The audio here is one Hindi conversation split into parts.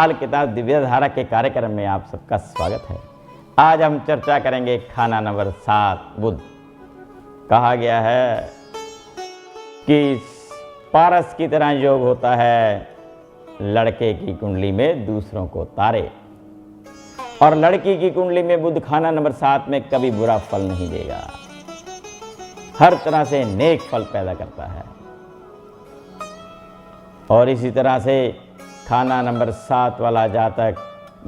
लाल किताब दिव्य धारा के कार्यक्रम में आप सबका स्वागत है। आज हम चर्चा करेंगे खाना नंबर 7 बुध। कहा गया है कि पारस की तरह योग होता है लड़के की कुंडली में दूसरों को तारे, और लड़की की कुंडली में बुध खाना नंबर 7 में कभी बुरा फल नहीं देगा, हर तरह से नेक फल पैदा करता है। और इसी तरह से खाना नंबर 7 वाला जातक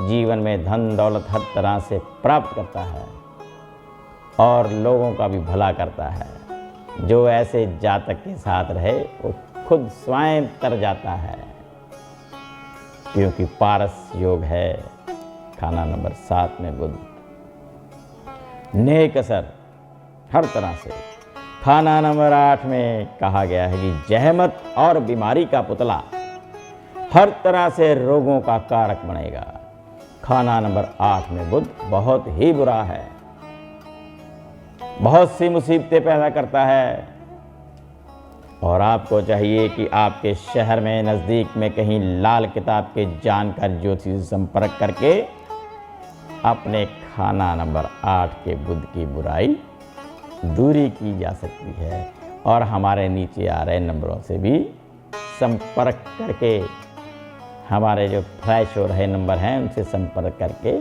जीवन में धन दौलत हर तरह से प्राप्त करता है और लोगों का भी भला करता है। जो ऐसे जातक के साथ रहे वो खुद स्वयं तर जाता है, क्योंकि पारस योग है खाना नंबर 7 में बुध। नेक असर हर तरह से। खाना नंबर 8 में कहा गया है कि जहमत और बीमारी का पुतला हर तरह से रोगों का कारक बनेगा। खाना नंबर 8 में बुध बहुत ही बुरा है, बहुत सी मुसीबतें पैदा करता है। और आपको चाहिए कि आपके शहर में नज़दीक में कहीं लाल किताब के जानकार ज्योतिषी से संपर्क करके अपने खाना नंबर 8 के बुध की बुराई दूरी की जा सकती है। और हमारे नीचे आ रहे नंबरों से भी संपर्क करके, हमारे जो फ्लैश हो रहे नंबर हैं उनसे संपर्क करके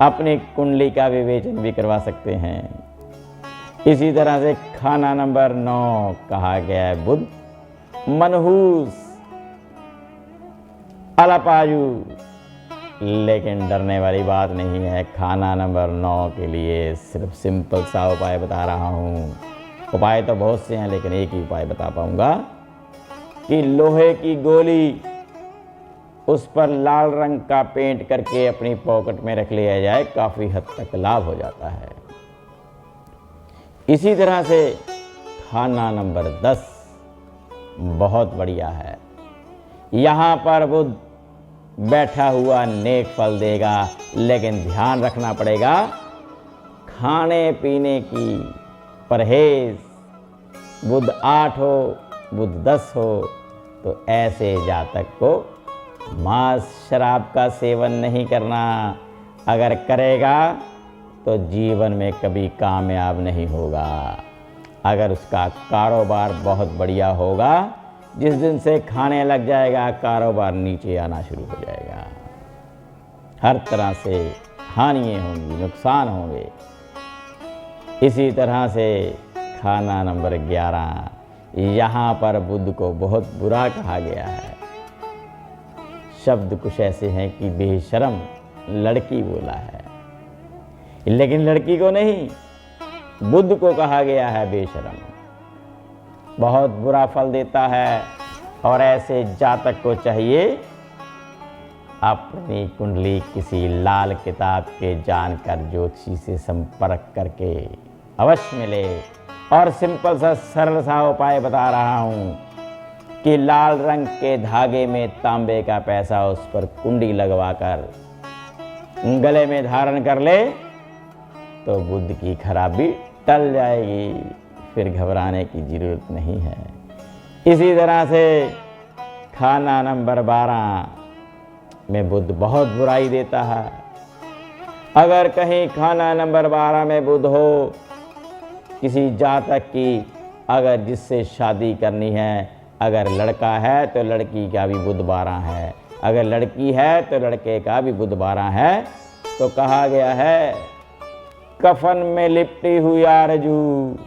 अपनी कुंडली का विवेचन भी करवा सकते हैं। इसी तरह से खाना नंबर 9 कहा गया है बुध मनहूस अल्पायु, लेकिन डरने वाली बात नहीं है। खाना नंबर 9 के लिए सिर्फ सिंपल सा उपाय बता रहा हूँ। उपाय तो बहुत से हैं, लेकिन एक ही उपाय बता पाऊंगा कि लोहे की गोली उस पर लाल रंग का पेंट करके अपनी पॉकेट में रख लिया जाए, काफ़ी हद तक लाभ हो जाता है। इसी तरह से खाना नंबर 10 बहुत बढ़िया है। यहाँ पर बुध बैठा हुआ नेक फल देगा, लेकिन ध्यान रखना पड़ेगा खाने पीने की परहेज। बुध 8 हो, बुध 10 हो तो ऐसे जातक को मांस शराब का सेवन नहीं करना। अगर करेगा तो जीवन में कभी कामयाब नहीं होगा। अगर उसका कारोबार बहुत बढ़िया होगा, जिस दिन से खाने लग जाएगा कारोबार नीचे आना शुरू हो जाएगा, हर तरह से हानियाँ होंगी, नुकसान होंगे। इसी तरह से खाना नंबर 11 यहाँ पर बुध को बहुत बुरा कहा गया है। शब्द कुछ ऐसे हैं कि बेशरम लड़की बोला है, लेकिन लड़की को नहीं, बुध को कहा गया है बेशरम। बहुत बुरा फल देता है। और ऐसे जातक को चाहिए अपनी कुंडली किसी लाल किताब के जानकार ज्योतिषी से संपर्क करके अवश्य मिले। और सिंपल सा सरल सा उपाय बता रहा हूँ कि लाल रंग के धागे में तांबे का पैसा उस पर कुंडी लगवाकर गले में धारण कर ले तो बुध की खराबी टल जाएगी, फिर घबराने की जरूरत नहीं है। इसी तरह से खाना नंबर 12 में बुध बहुत बुराई देता है। अगर कहीं खाना नंबर 12 में बुध हो किसी जातक की, अगर जिससे शादी करनी है, अगर लड़का है तो लड़की का भी बुध 12 है, अगर लड़की है तो लड़के का भी बुध 12 है, तो कहा गया है कफन में लिपटी हुई आरजू,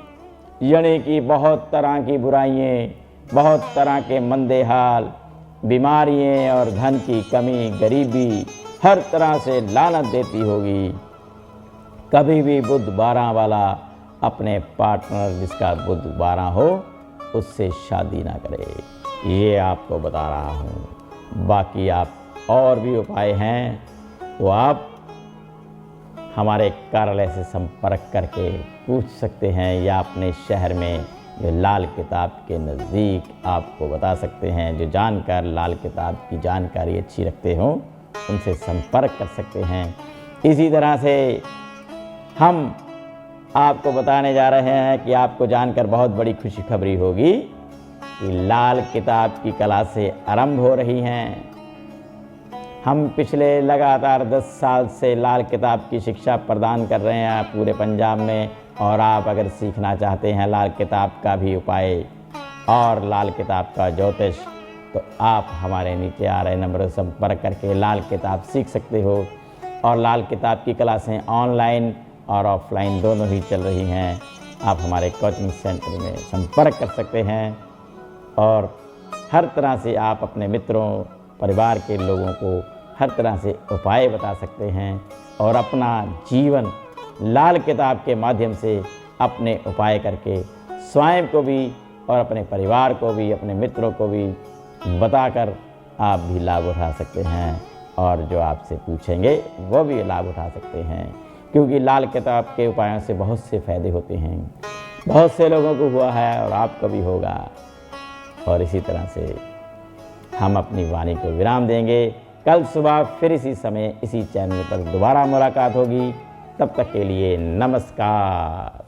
यानी कि बहुत तरह की बुराइयाँ, बहुत तरह के मंदे हाल, बीमारियाँ और धन की कमी, गरीबी हर तरह से लानत देती होगी। कभी भी बुध 12 वाला अपने पार्टनर जिसका बुध 12 हो उससे शादी ना करे, ये आपको बता रहा हूँ। बाकी आप और भी उपाय हैं तो आप हमारे कार्यालय से संपर्क करके पूछ सकते हैं, या अपने शहर में जो लाल किताब के नज़दीक आपको बता सकते हैं, जो जानकार लाल किताब की जानकारी अच्छी रखते हों उनसे संपर्क कर सकते हैं। इसी तरह से हम आपको बताने जा रहे हैं कि आपको जानकर बहुत बड़ी खुशखबरी होगी कि लाल किताब की क्लासें आरंभ हो रही हैं। हम पिछले लगातार 10 साल से लाल किताब की शिक्षा प्रदान कर रहे हैं पूरे पंजाब में। और आप अगर सीखना चाहते हैं लाल किताब का भी उपाय और लाल किताब का ज्योतिष, तो आप हमारे नीचे आ रहे नंबर पर संपर्क करके लाल किताब सीख सकते हो। और लाल किताब की क्लासें ऑनलाइन और ऑफलाइन दोनों ही चल रही हैं। आप हमारे कोचिंग सेंटर में संपर्क कर सकते हैं और हर तरह से आप अपने मित्रों, परिवार के लोगों को हर तरह से उपाय बता सकते हैं और अपना जीवन लाल किताब के माध्यम से अपने उपाय करके स्वयं को भी और अपने परिवार को भी, अपने मित्रों को भी बताकर आप भी लाभ उठा सकते हैं। और जो आपसे पूछेंगे वो भी लाभ उठा सकते हैं, क्योंकि लाल किताब के उपायों से बहुत से फायदे होते हैं। बहुत से लोगों को हुआ है और आपको भी होगा। और इसी तरह से हम अपनी वाणी को विराम देंगे। कल सुबह फिर इसी समय इसी चैनल पर दोबारा मुलाकात होगी। तब तक के लिए नमस्कार।